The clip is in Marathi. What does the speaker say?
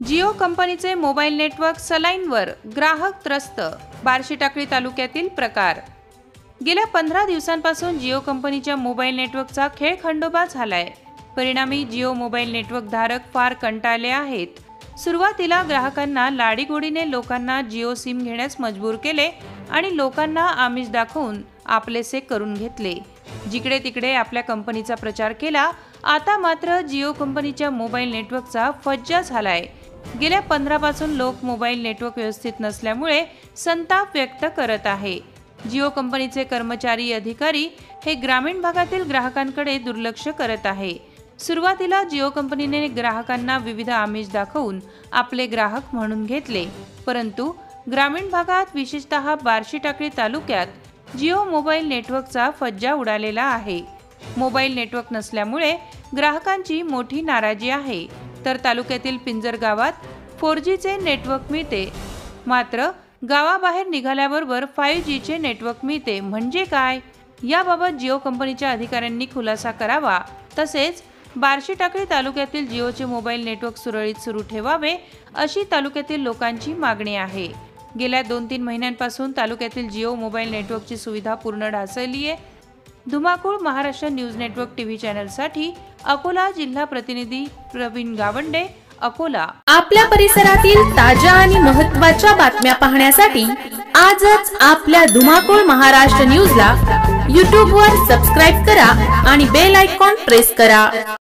जिओ कंपनीचे मोबाईल नेटवर्क सलाईनवर ग्राहक त्रस्त। बार्शीटाकळी तालुक्यातील प्रकार। गेल्या 15 दिवसांपासून जिओ कंपनीच्या मोबाईल नेटवर्कचा खेळखंडोबा झालाय। परिणामी जिओ मोबाईल नेटवर्क धारक फार कंटाळले आहेत। सुरुवातीला ग्राहकांना लाडीगोडीने लोकांना जिओ सिम घेण्यास मजबूर केले आणि लोकांना आमिष दाखवून आपलेसे करून घेतले। जिकडे तिकडे आपल्या कंपनीचा प्रचार केला। आता मात्र जिओ कंपनीच्या मोबाईल नेटवर्कचा फज्जा झालाय। गेल्या 15 पासून लोक मोबाईल नेटवर्क व्यवस्थित नसल्यामुळे संताप व्यक्त करत आहे। जिओ कंपनीचे कर्मचारी अधिकारी हे ग्रामीण भागातील ग्राहकांकडे दुर्लक्ष करत आहे। सुरुवातीला जिओ कंपनीने ग्राहकांना विविध आमिष दाखवून आपले ग्राहक म्हणून घेतले, परंतु ग्रामीण भागात विशेषतः बार्शीटाकळी तालुक्यात जिओ मोबाईल नेटवर्कचा फज्जा उडालेला आहे। मोबाईल नेटवर्क नसल्यामुळे ग्राहकांची मोठी नाराजी आहे। तर तालुक्यातील पिंजर गावात 4G चे नेटवर्क मिळते, मात्र गावाबाहेर निघाल्याबरोबर 5G चे नेटवर्क मिळते म्हणजे काय, याबाबत जिओ कंपनीच्या अधिकाऱ्यांनी खुलासा करावा। तसेच बार्शीटाकळी तालुक्यातील जिओचे मोबाईल नेटवर्क सुरळीत सुरू ठेवावे अशी तालुक्यातील लोकांची मागणी आहे। गेल्या 2-3 महिन्यांपासून तालुक्यातील जिओ मोबाईल नेटवर्कची सुविधा पूर्ण ढासळली आहे। धुमाकूळ महाराष्ट्र न्यूज नेटवर्क टीव्ही चॅनलसाठी अकोला जिल्हा प्रतिनिधी प्रवीण गावंडे, अकोला। आपल्या परिसरातील ताज्या आणि महत्त्वाच्या बातम्या पाहण्यासाठी आजच आपल्या धुमाकूळ महाराष्ट्र न्यूजला YouTube वर सबस्क्राइब करा आणि बेल आयकॉन प्रेस करा।